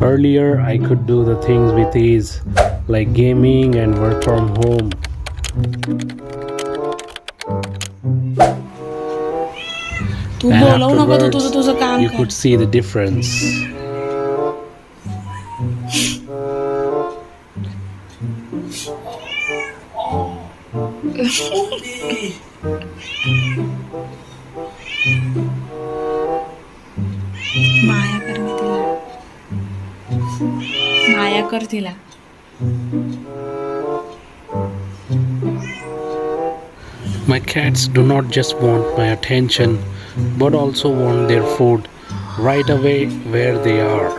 Earlier, I could do the things with ease, like gaming and work from home. तू And बोलवू नको, तू तुझं afterwards, तुझं काम you कर. could see the difference. माया कर मी तिला. माया कर तिला. My cats do not just want my attention, but also want their food right away where they are.